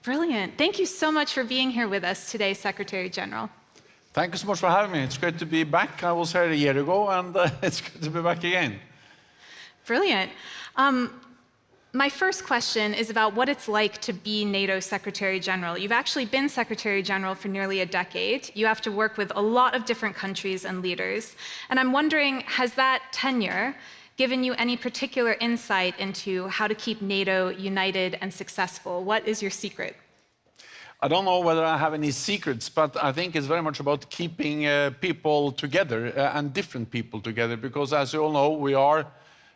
Brilliant. Thank you so much for being here with us today, Secretary General. Thank you so much for having me. It's great to be back. I was here a year ago, and it's good to be back again. Brilliant. My first question is about what it's like to be NATO Secretary General. You've actually been Secretary General for nearly a decade. You have to work with a lot of different countries and leaders. And I'm wondering, has that tenure given you any particular insight into how to keep NATO united and successful? What is your secret? I don't know whether I have any secrets, but I think it's very much about keeping people together and different people together, because as you all know, we are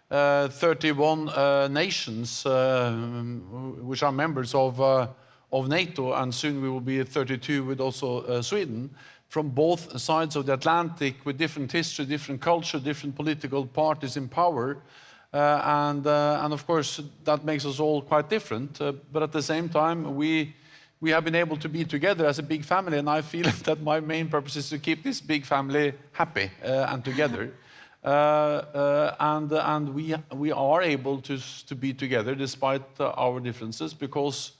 31 nations which are members of NATO, and soon we will be 32 with also Sweden, from both sides of the Atlantic, with different history, different culture, different political parties in power. And of course, that makes us all quite different. But at the same time, we have been able to be together as a big family, and I feel that my main purpose is to keep this big family happy and together. And we are able to be together despite our differences, because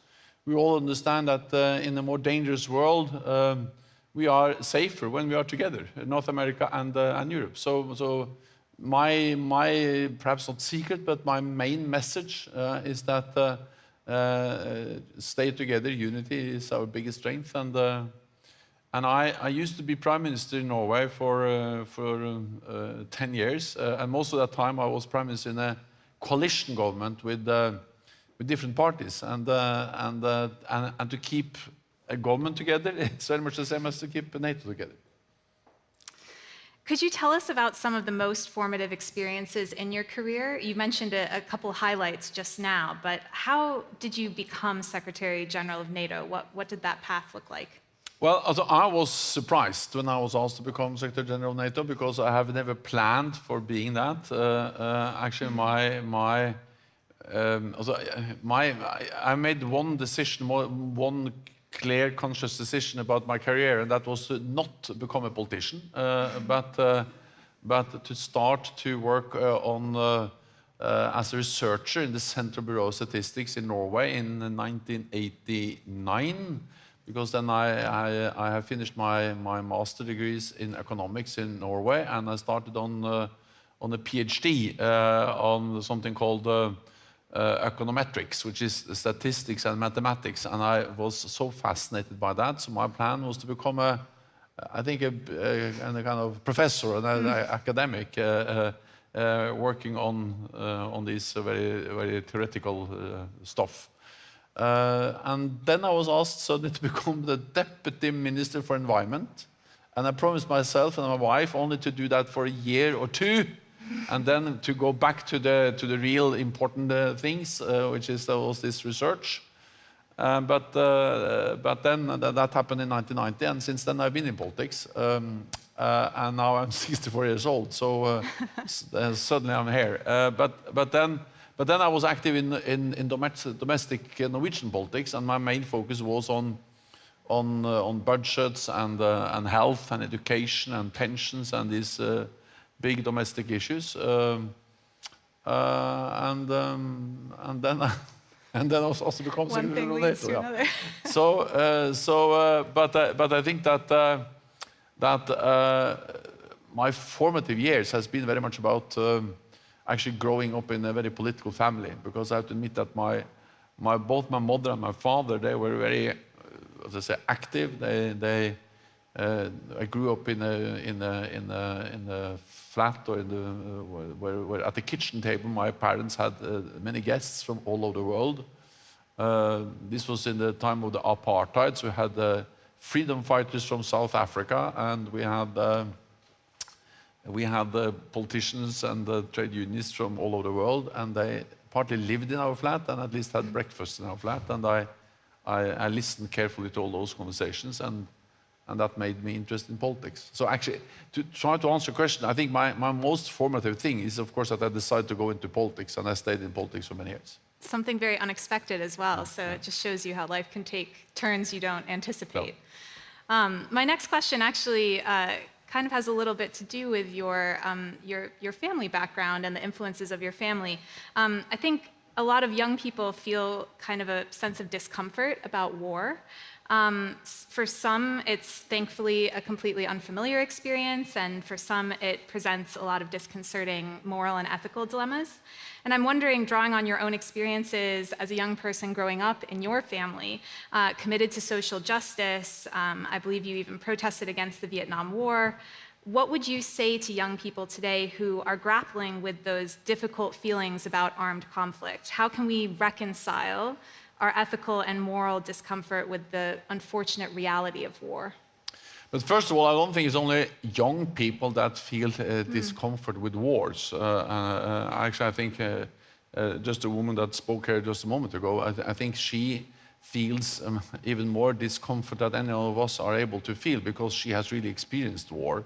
we all understand that in a more dangerous world, we are safer when we are together, North America and Europe. So my perhaps not secret, but my main message is that stay together. Unity is our biggest strength. And I used to be Prime Minister in Norway for 10 years, and most of that time I was Prime Minister in a coalition government with different parties. And to keep a government together, it's very much the same as to keep NATO together. Could you tell us about some of the most formative experiences in your career? You mentioned a couple highlights just now, but how did you become Secretary General of NATO? What did that path look like? Well, I was surprised when I was asked to become Secretary General of NATO, because I have never planned for being that. Actually, I made one decision, one clear, conscious decision about my career, and that was to not become a politician, but to start to work as a researcher in the Central Bureau of Statistics in Norway in 1989. Because then I have finished my master degrees in economics in Norway, and I started on a PhD on something called econometrics, which is statistics and mathematics, and I was so fascinated by that. So my plan was to become a kind of professor, an academic, working on this very, very theoretical stuff. And then I was asked suddenly to become the Deputy Minister for Environment. And I promised myself and my wife only to do that for a year or two, and then to go back to the real important things, which is this research. But then that happened in 1990, and since then I've been in politics. And now I'm 64 years old, so suddenly I'm here. But then I was active in domestic Norwegian politics, and my main focus was on budgets and health and education and pensions and these big domestic issues. And then I also become Secretary of NATO. Yeah. But I think that my formative years has been very much about actually growing up in a very political family, because I have to admit that both my mother and my father, they were very, as I say, active. I grew up in a flat, or where at the kitchen table my parents had many guests from all over the world. This was in the time of the apartheid, so we had freedom fighters from South Africa, and we had politicians and trade unionists from all over the world, and they partly lived in our flat and at least had breakfast in our flat. And I listened carefully to all those conversations, and that made me interested in politics. So actually, to try to answer your question, I think my most formative thing is, of course, that I decided to go into politics, and I stayed in politics for many years. Something very unexpected as well, so it just shows you how life can take turns you don't anticipate. No. My next question actually kind of has a little bit to do with your family background and the influences of your family. I think a lot of young people feel kind of a sense of discomfort about war. For some, it's thankfully a completely unfamiliar experience, and for some, it presents a lot of disconcerting moral and ethical dilemmas. And I'm wondering, drawing on your own experiences as a young person growing up in your family, committed to social justice, I believe you even protested against the Vietnam War, what would you say to young people today who are grappling with those difficult feelings about armed conflict? How can we reconcile our ethical and moral discomfort with the unfortunate reality of war? But first of all, I don't think it's only young people that feel discomfort with wars. Actually, I think just a woman that spoke here just a moment ago, I think she feels even more discomfort than any of us are able to feel, because she has really experienced war.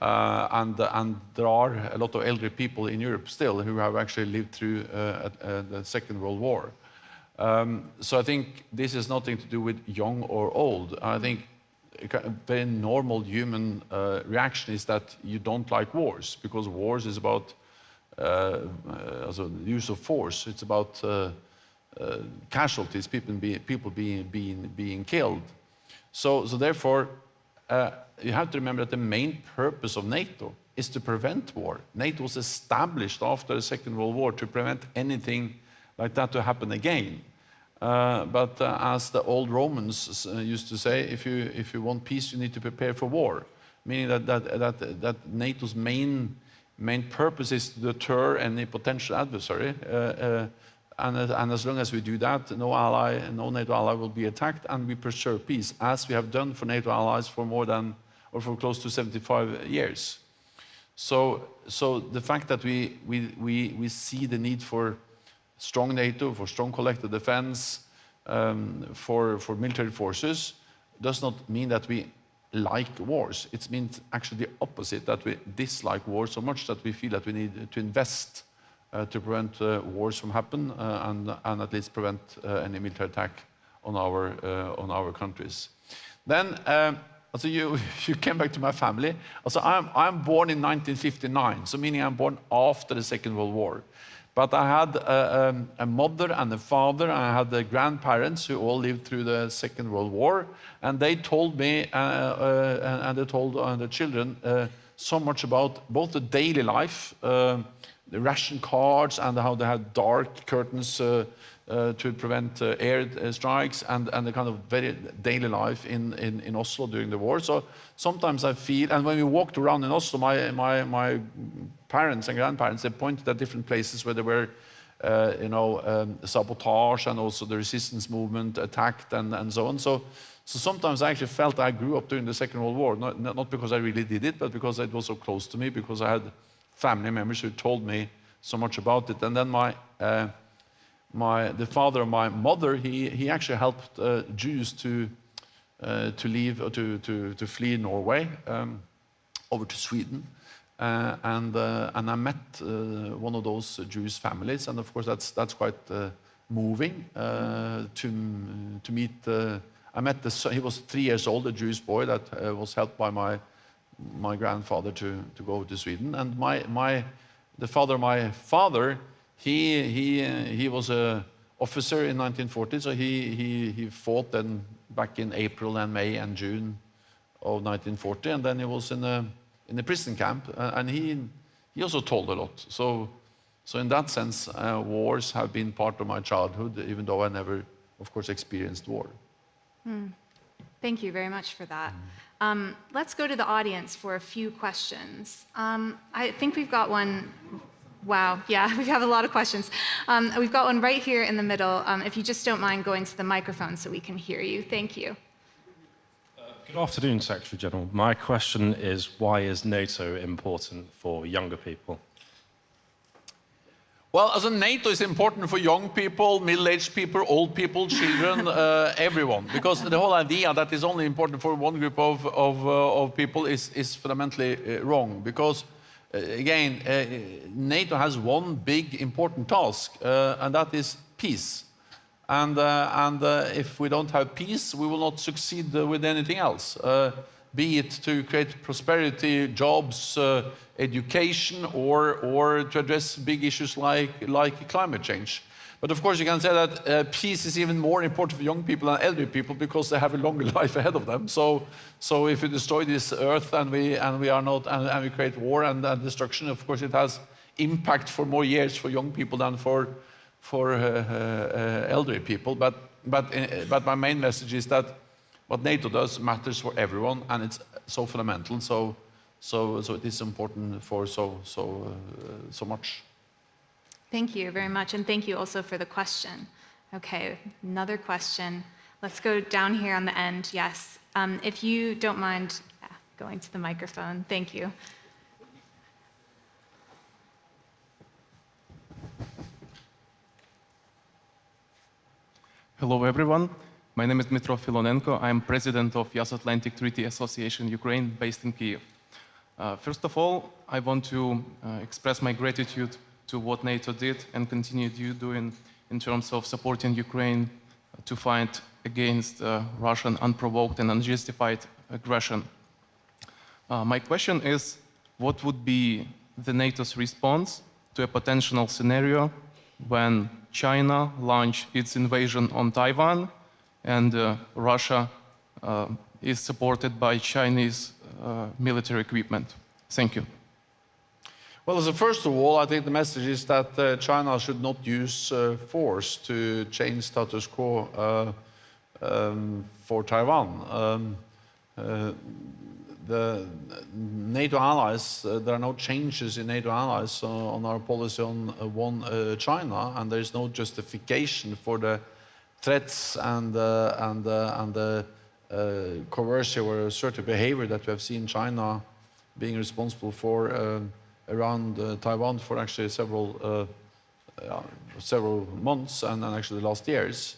And there are a lot of elderly people in Europe still who have actually lived through the Second World War. So I think this is nothing to do with young or old. I think a very normal human reaction is that you don't like wars, because wars is about use of force. It's about casualties, people being killed. So therefore, you have to remember that the main purpose of NATO is to prevent war. NATO was established after the Second World War to prevent anything like that to happen again. But as the old Romans used to say, if you want peace, you need to prepare for war. Meaning that NATO's main purpose is to deter any potential adversary. And as long as we do that, no NATO ally will be attacked, and we preserve peace, as we have done for NATO allies for for close to 75 years. So the fact that we see the need for strong NATO, for strong collective defense, for military forces, does not mean that we like wars. It means actually the opposite, that we dislike wars so much that we feel that we need to invest to prevent wars from happen and at least prevent any military attack on our countries. Then, so you came back to my family. Also, I'm born in 1959, so meaning I'm born after the Second World War. But I had a mother and a father, and I had the grandparents who all lived through the Second World War, and they told me and they told the children so much about both the daily life, the ration cards, and how they had dark curtains to prevent air strikes, and the kind of very daily life in Oslo during the war. So sometimes I feel, and when we walked around in Oslo, my parents and grandparents, they pointed at different places where there were sabotage, and also the resistance movement attacked, and so on. So sometimes I actually felt I grew up during the Second World War, not because I really did it, but because it was so close to me, because I had family members who told me so much about it. And then the father of my mother, he actually helped Jews to leave, or to flee Norway over to Sweden, and I met one of those Jewish families, and of course that's quite moving to meet. I met he was 3 years old, a Jewish boy that was helped by my grandfather to go to Sweden, and the father of my father. He was an officer in 1940, so he fought then back in April and May and June of 1940, and then he was in a prison camp, and he also told a lot. So in that sense, wars have been part of my childhood, even though I never, of course, experienced war. Thank you very much for that. Let's go to the audience for a few questions. I think we've got one. Wow, yeah, we have a lot of questions. We've got one right here in the middle. If you just don't mind going to the microphone so we can hear you. Thank you. Good afternoon, Secretary General. My question is, why is NATO important for younger people? Well, as a NATO is important for young people, middle-aged people, old people, children, everyone. Because the whole idea that is only important for one group of people is fundamentally wrong. Because again, NATO has one big important task, and that is peace. And if we don't have peace, we will not succeed with anything else, be it to create prosperity, jobs, education, or to address big issues like climate change. But of course, you can say that peace is even more important for young people than elderly people because they have a longer life ahead of them. So if we destroy this earth and we create war and destruction, of course, it has impact for more years for young people than for elderly people. But my main message is that what NATO does matters for everyone, and it's so fundamental. So it is important for so much. Thank you very much, and thank you also for the question. Okay, another question. Let's go down here on the end. Yes, if you don't mind going to the microphone. Thank you. Hello, everyone. My name is Dmytro Filonenko. I am president of Yas Atlantic Treaty Association Ukraine, based in Kyiv. First of all, I want to express my gratitude to what NATO did and continue doing in terms of supporting Ukraine to fight against Russian unprovoked and unjustified aggression. My question is, what would be the NATO's response to a potential scenario when China launched its invasion on Taiwan and Russia is supported by Chinese military equipment? Thank you. Well, so first of all, I think the message is that China should not use force to change status quo for Taiwan. The NATO allies, there are no changes in NATO allies on our policy on one China, and there is no justification for the threats and the coercive or assertive behavior that we have seen China being responsible for around Taiwan for actually several months and actually the last years.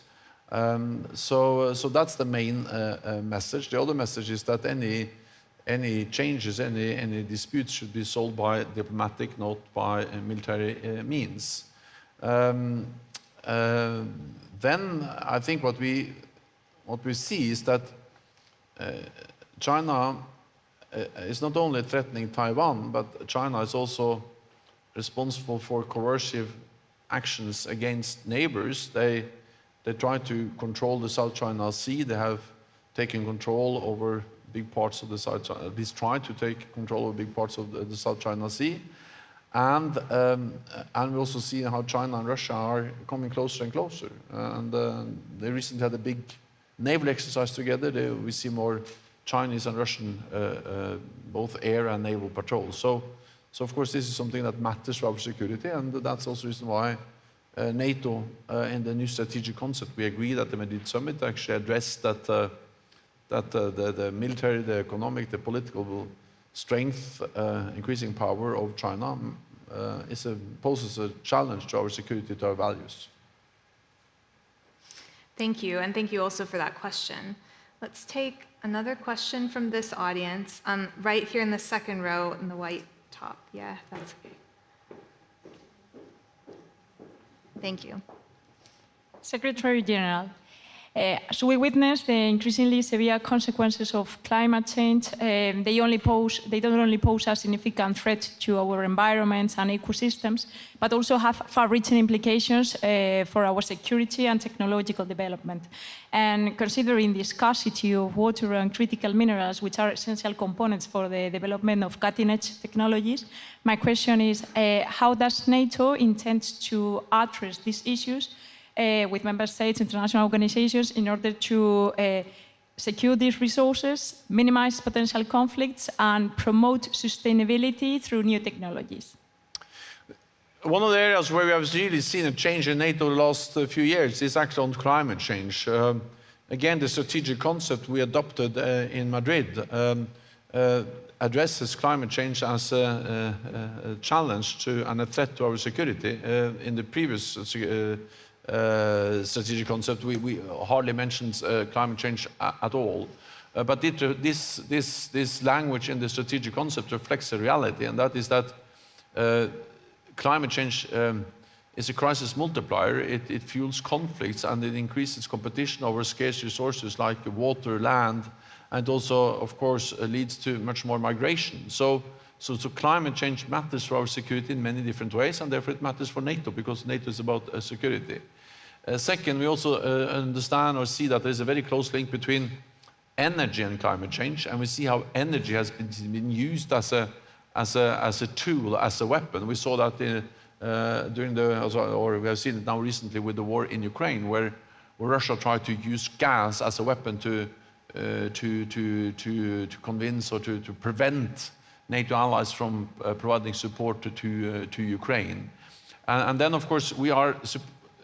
So that's the main message. The other message is that any changes, any disputes should be solved by diplomatic, not by military means. Then I think what we see is that China is not only threatening Taiwan, but China is also responsible for coercive actions against neighbors. They try to control the South China Sea. They have taken control over big parts of the South China, at least try to take control of big parts of the South China Sea. And we also see how China and Russia are coming closer and closer. And they recently had a big naval exercise together. We see more Chinese and Russian, both air and naval patrols. So of course this is something that matters for our security, and that's also the reason why NATO, in the new strategic concept, we agree that the Madrid summit actually addressed that the military, the economic, the political strength, increasing power of China poses a challenge to our security, to our values. Thank you, and thank you also for that question. Let's take another question from this audience, right here in the second row in the white top. Yeah, that's okay. Thank you. Secretary General, as we witness the increasingly severe consequences of climate change, they don't only pose a significant threat to our environments and ecosystems, but also have far-reaching implications for our security and technological development. And considering the scarcity of water and critical minerals, which are essential components for the development of cutting-edge technologies, my question is, how does NATO intend to address these issues with member states, international organizations, in order to secure these resources, minimize potential conflicts, and promote sustainability through new technologies? One of the areas where we have really seen a change in NATO the last few years is actually on climate change. Again, the strategic concept we adopted in Madrid addresses climate change as a challenge to and a threat to our security. In the previous strategic concept, we hardly mentioned climate change at all. But this language in the strategic concept reflects a reality, and that is that climate change is a crisis multiplier. It fuels conflicts and it increases competition over scarce resources like water, land, and also, of course, leads to much more migration. So climate change matters for our security in many different ways, and therefore it matters for NATO, because NATO is about security. Second, we also understand or see that there's a very close link between energy and climate change, and we see how energy has been used as a tool, as a weapon. We saw that during or we have seen it now recently with the war in Ukraine, where Russia tried to use gas as a weapon to convince or to prevent NATO allies from providing support to Ukraine. And then, of course,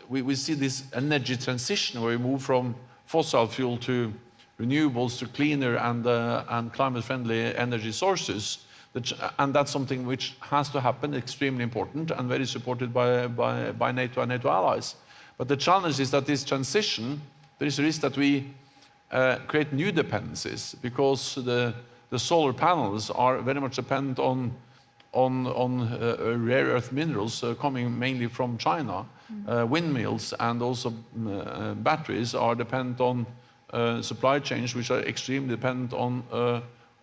we see this energy transition where we move from fossil fuel to renewables to cleaner and climate-friendly energy sources. And that's something which has to happen, extremely important, and very supported by NATO and NATO allies. But the challenge is that this transition, there is a risk that we create new dependencies, because the solar panels are very much dependent on rare earth minerals coming mainly from China. Windmills and also batteries are dependent on supply chains which are extremely dependent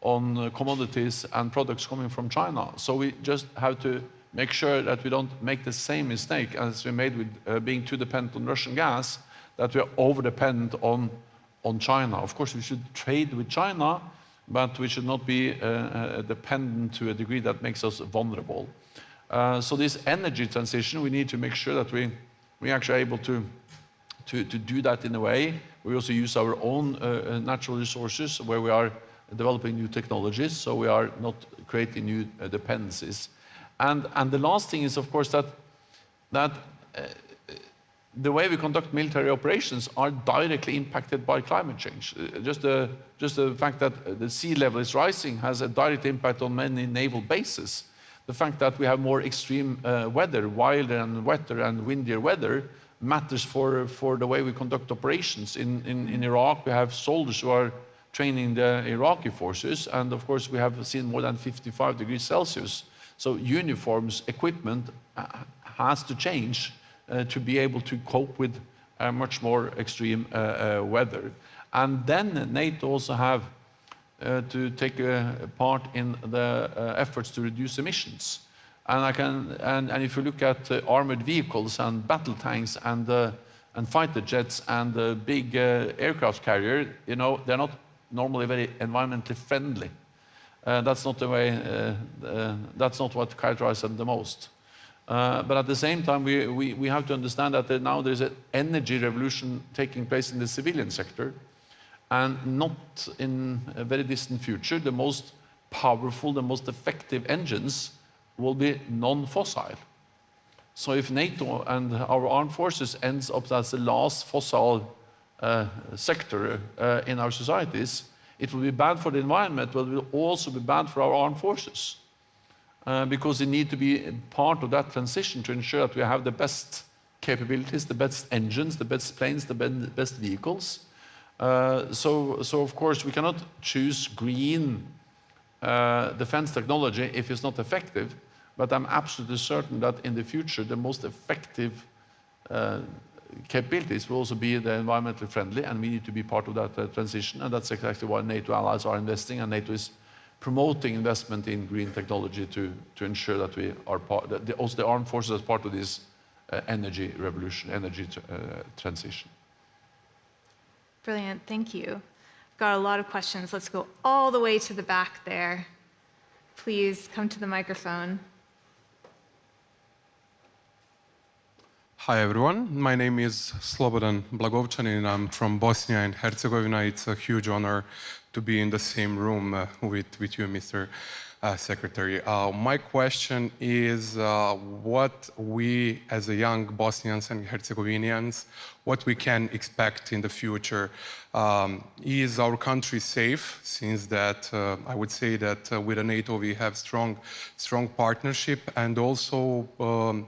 on commodities and products coming from China. So we just have to make sure that we don't make the same mistake as we made with being too dependent on Russian gas, that we are over-dependent on China. Of course, we should trade with China, but we should not be dependent to a degree that makes us vulnerable. So this energy transition, we need to make sure that we actually are able to do that in a way. We also use our own natural resources where we are developing new technologies, so we are not creating new dependencies. And the last thing is, of course, that the way we conduct military operations are directly impacted by climate change. Just the fact that the sea level is rising has a direct impact on many naval bases. The fact that we have more extreme weather, wilder and wetter and windier weather, matters for the way we conduct operations. In Iraq, we have soldiers who are training the Iraqi forces, and of course we have seen more than 55 degrees Celsius. So uniforms, equipment has to change to be able to cope with much more extreme weather. And then NATO also have to take a part in the efforts to reduce emissions. And if you look at armored vehicles and battle tanks and fighter jets and big aircraft carrier, you know, they're not normally very environmentally friendly. That's not the way. That's not what characterizes them the most. But at the same time, we have to understand that now there's an energy revolution taking place in the civilian sector, and not in a very distant future, the most powerful, the most effective engines will be non-fossil. So if NATO and our armed forces ends up as the last fossil sector in our societies, it will be bad for the environment, but it will also be bad for our armed forces. Because they need to be part of that transition to ensure that we have the best capabilities, the best engines, the best planes, the best vehicles. So of course, we cannot choose green defense technology if it's not effective, but I'm absolutely certain that in the future, the most effective capabilities will also be the environmentally friendly, and we need to be part of that transition, and that's exactly why NATO allies are investing, and NATO is promoting investment in green technology to ensure that we are part, also the armed forces as part of this energy revolution, energy transition. Brilliant, thank you. Got a lot of questions. Let's go all the way to the back there. Please come to the microphone. Hi everyone, my name is Slobodan Blagovčanin. I'm from Bosnia and Herzegovina. It's a huge honor to be in the same room with you, Mr. Secretary. My question is what we as a young Bosnians and Herzegovinians, what we can expect in the future. Is our country safe, since that I would say that with the NATO we have strong partnership, and also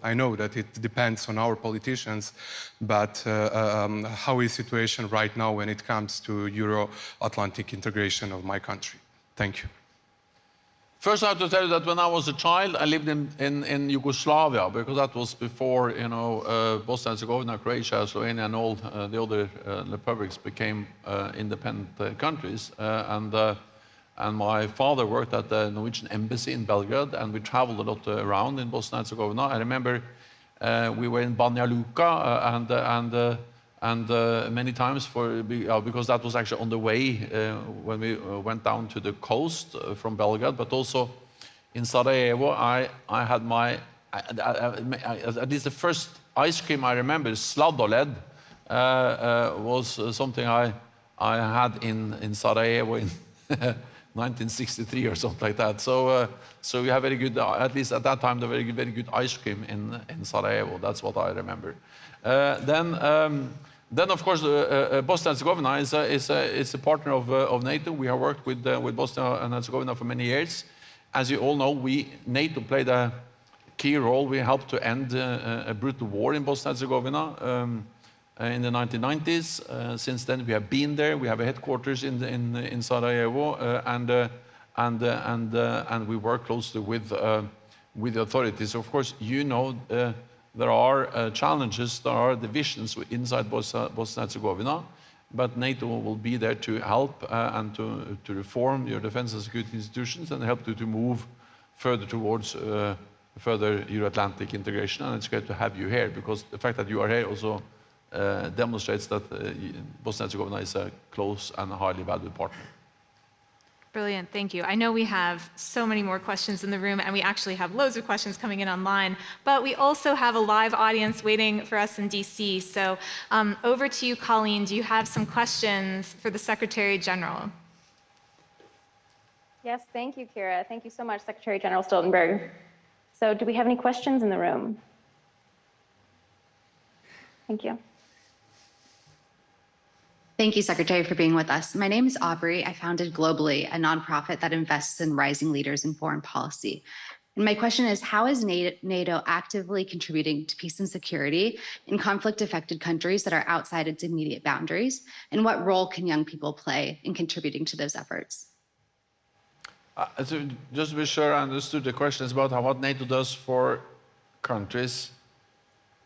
I know that it depends on our politicians, but how is the situation right now when it comes to Euro-Atlantic integration of my country? Thank you. First, I have to tell you that when I was a child, I lived in Yugoslavia, because that was before, you know, Bosnia and Herzegovina, Croatia, Slovenia, and all the other republics became independent countries. And my father worked at the Norwegian embassy in Belgrade, and we traveled a lot around in Bosnia and Herzegovina. I remember We were in Banja Luka and many times because that was actually on the way when we went down to the coast from Belgrade, but also in Sarajevo, I had at least the first ice cream I remember, sladoled, was something I had in Sarajevo in 1963 or something like that. So we have very good, at least at that time, the very good ice cream in Sarajevo. That's what I remember. Then of course, Bosnia and Herzegovina is a partner of NATO. We have worked with Bosnia and Herzegovina for many years. As you all know, NATO played a key role. We helped to end a brutal war in Bosnia and Herzegovina in the 1990s. Since then, we have been there. We have a headquarters in Sarajevo, and we work closely with the authorities. Of course, you know, there are challenges, there are divisions inside Bosnia and Herzegovina, but NATO will be there to help and to reform your defense and security institutions and help you to move further towards further Euro-Atlantic integration. And it's great to have you here, because the fact that you are here also demonstrates that Bosnia and Herzegovina is a close and highly valued partner. Brilliant, thank you. I know we have so many more questions in the room, and we actually have loads of questions coming in online, but we also have a live audience waiting for us in DC. So over to you, Colleen. Do you have some questions for the Secretary General? Yes, thank you, Kira. Thank you so much, Secretary General Stoltenberg. So do we have any questions in the room? Thank you. Thank you, Secretary, for being with us. My name is Aubrey. I founded Globally, a nonprofit that invests in rising leaders in foreign policy. And my question is, how is NATO actively contributing to peace and security in conflict-affected countries that are outside its immediate boundaries? And what role can young people play in contributing to those efforts? So just to be sure I understood the question is about what NATO does for countries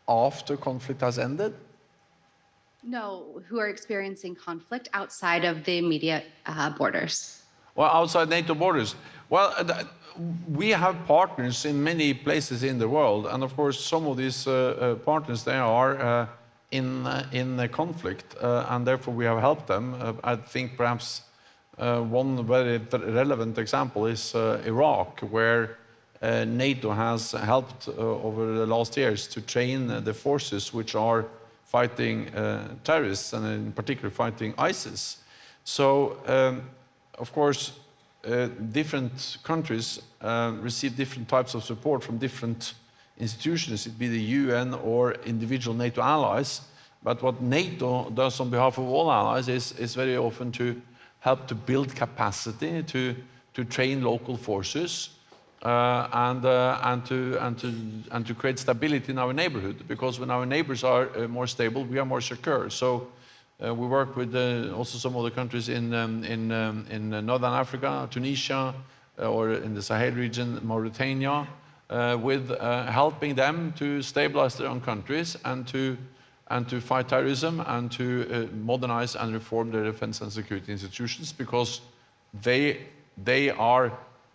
after conflict has ended? No, who are experiencing conflict outside of the immediate borders. Well, outside NATO borders. Well, we have partners in many places in the world, and of course some of these partners, they are in a conflict, and therefore we have helped them. I think perhaps one very relevant example is Iraq, where NATO has helped over the last years to train the forces which are fighting terrorists, and in particular fighting ISIS. So, of course, different countries receive different types of support from different institutions, it be the UN or individual NATO allies. But what NATO does on behalf of all allies is very often to help to build capacity, to train local forces, and to create stability in our neighborhood, because when our neighbors are more stable, we are more secure. So we work with also some of the countries in Northern Africa, Tunisia, or in the Sahel region, Mauritania, with helping them to stabilize their own countries and to fight terrorism and to modernize and reform their defense and security institutions, because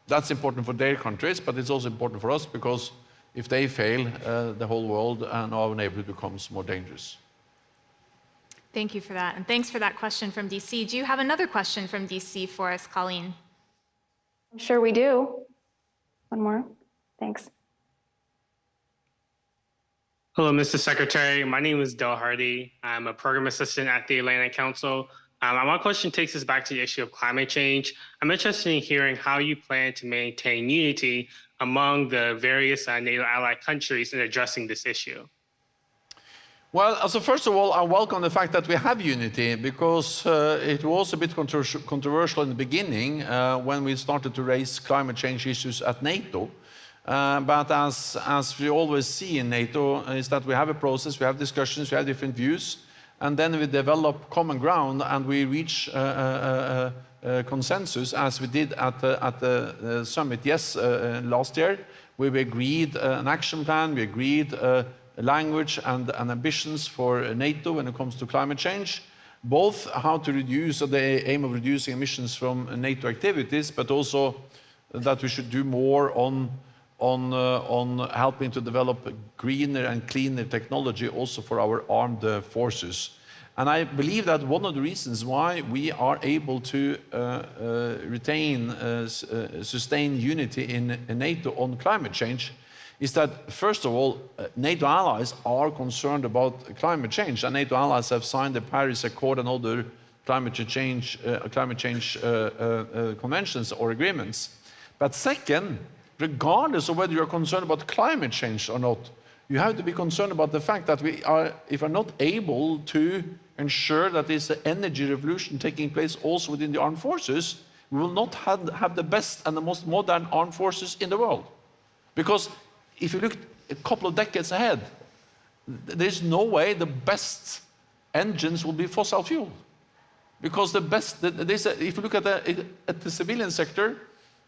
that's important for their countries, but it's also important for us, because if they fail, the whole world and our neighborhood becomes more dangerous. Thank you for that, and thanks for that question from DC. Do you have another question from DC for us, Colleen? I'm sure we do. One more. Thanks. Hello, Mr. Secretary. My name is Del Hardy. I'm a program assistant at the Atlantic Council. My question takes us back to the issue of climate change. I'm interested in hearing how you plan to maintain unity among the various NATO allied countries in addressing this issue. Well, so first of all, I welcome the fact that we have unity, because it was a bit controversial in the beginning when we started to raise climate change issues at NATO. But as we always see in NATO, is that we have a process, we have discussions, we have different views, and then we develop common ground and we reach consensus, as we did at the summit last year, where we agreed an action plan, we agreed language and ambitions for NATO when it comes to climate change, both how to reduce, the aim of reducing emissions from NATO activities, but also that we should do more on on helping to develop greener and cleaner technology also for our armed forces. And I believe that one of the reasons why we are able to retain, sustain unity in NATO on climate change is that, first of all, NATO allies are concerned about climate change, and NATO allies have signed the Paris Accord and other climate change conventions or agreements. But second, regardless of whether you're concerned about climate change or not, you have to be concerned about the fact that if we're not able to ensure that there's an energy revolution taking place also within the armed forces, we will not have the best and the most modern armed forces in the world. Because if you look a couple of decades ahead, there's no way the best engines will be fossil fuel. Because if you look at the civilian sector,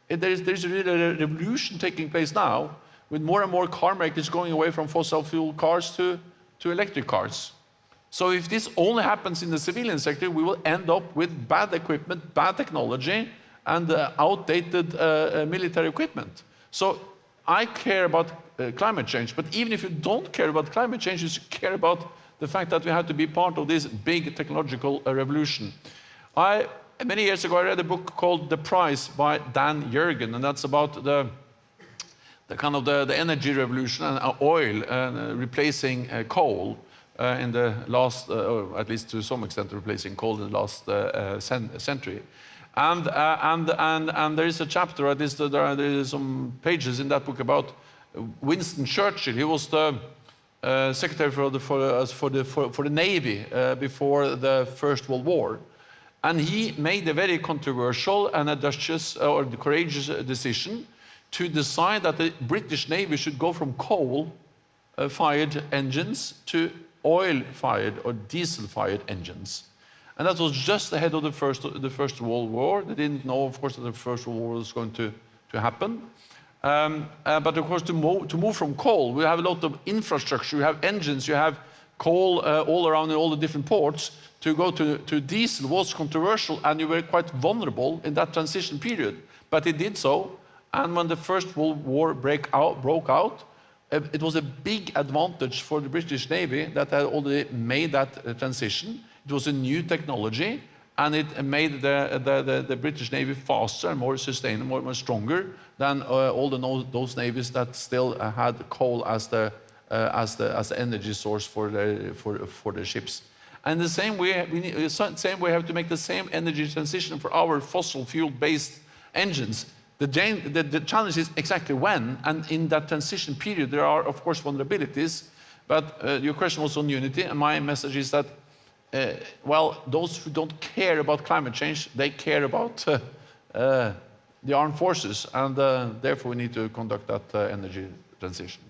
there's really a revolution taking place now with more and more car makers going away from fossil fuel cars to electric cars. So if this only happens in the civilian sector, we will end up with bad equipment, bad technology, and outdated military equipment. So I care about climate change, but even if you don't care about climate change, you care about the fact that we have to be part of this big technological revolution. Many years ago, I read a book called The Price by Dan Jurgen, and that's about the energy revolution and oil replacing coal in the last, or at least to some extent replacing coal in the last century. And there is a chapter, there are some pages in that book about Winston Churchill. He was the secretary for the Navy before the First World War. And he made a very controversial and audacious or courageous decision to decide that the British Navy should go from coal-fired engines to oil-fired or diesel-fired engines. And that was just ahead of the First World War. They didn't know, of course, that the First World War was going to happen. But of course, to move from coal, we have a lot of infrastructure, you have engines, you have coal all around in all the different ports. To go to diesel was controversial, and you were quite vulnerable in that transition period. But it did so, and when the First World War broke out, it was a big advantage for the British Navy that had already made that transition. It was a new technology, and it made the British Navy faster and more sustainable, more stronger than all those navies that still had coal as the energy source for the ships. And the same way, we have to make the same energy transition for our fossil fuel-based engines. The challenge is exactly when, and in that transition period, there are, of course, vulnerabilities. But your question was on unity, and my message is that, well, those who don't care about climate change, they care about the armed forces, and therefore we need to conduct that energy transition.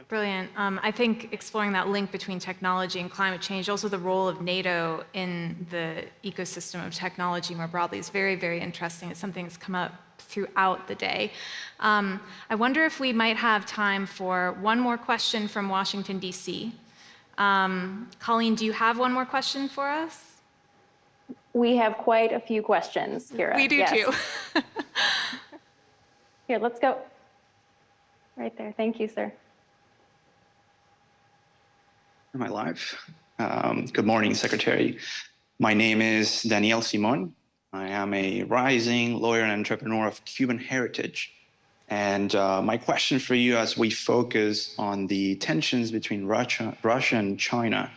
Brilliant. I think exploring that link between technology and climate change, also the role of NATO in the ecosystem of technology more broadly, is very, very interesting. It's something that's come up throughout the day. I wonder if we might have time for one more question from Washington, D.C. Colleen, do you have one more question for us? We have quite a few questions, Kira. We do too. Here, let's go. Right there. Thank you, sir. Am I live? Good morning, Secretary. My name is Daniel Simon. I am a rising lawyer and entrepreneur of Cuban heritage. And my question for you, as we focus on the tensions between Russia and China,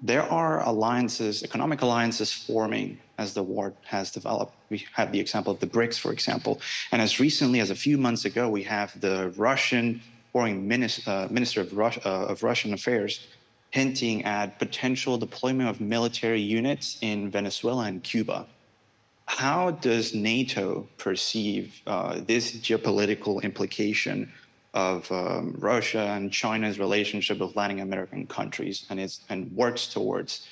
there are alliances, economic alliances forming as the war has developed. We have the example of the BRICS, for example. And as recently as a few months ago, we have the Russian foreign minister of Russian affairs hinting at potential deployment of military units in Venezuela and Cuba. How does NATO perceive this geopolitical implication of Russia and China's relationship with Latin American countries and works towards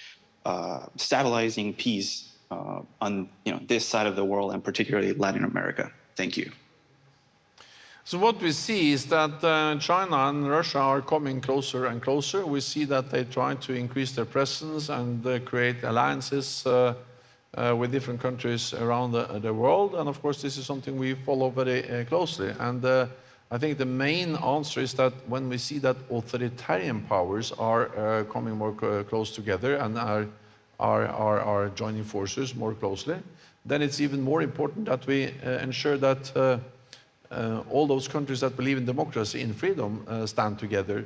stabilizing peace on this side of the world and particularly Latin America? Thank you. So what we see is that China and Russia are coming closer and closer. We see that they try to increase their presence and create alliances with different countries around the world. And of course, this is something we follow very closely. And I think the main answer is that when we see that authoritarian powers are coming more close together and are joining forces more closely, then it's even more important that we ensure that all those countries that believe in democracy and freedom stand together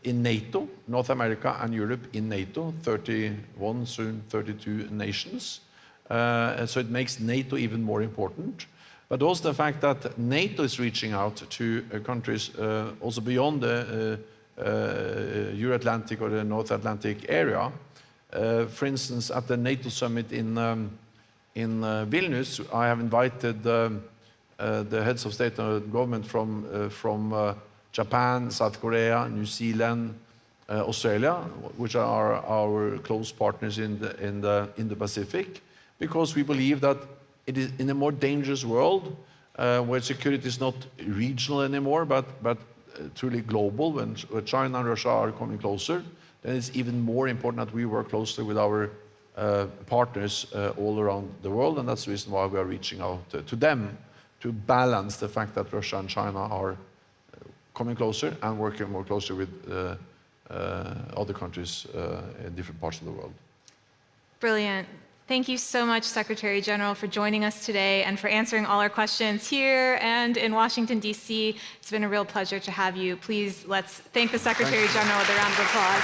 in NATO, North America and Europe in NATO, 31, soon 32 nations. So it makes NATO even more important. But also the fact that NATO is reaching out to countries also beyond the Euro-Atlantic or the North Atlantic area. For instance, at the NATO Summit in Vilnius, I have invited the heads of state and government from Japan, South Korea, New Zealand, Australia, which are our close partners in the Pacific, because we believe that it is in a more dangerous world where security is not regional anymore, but truly global. When China and Russia are coming closer, then it's even more important that we work closely with our partners all around the world, and that's the reason why we are reaching out to them to balance the fact that Russia and China are coming closer and working more closely with other countries in different parts of the world. Brilliant. Thank you so much, Secretary General, for joining us today and for answering all our questions here and in Washington, D.C. It's been a real pleasure to have you. Please, let's thank the Secretary General with a round of applause.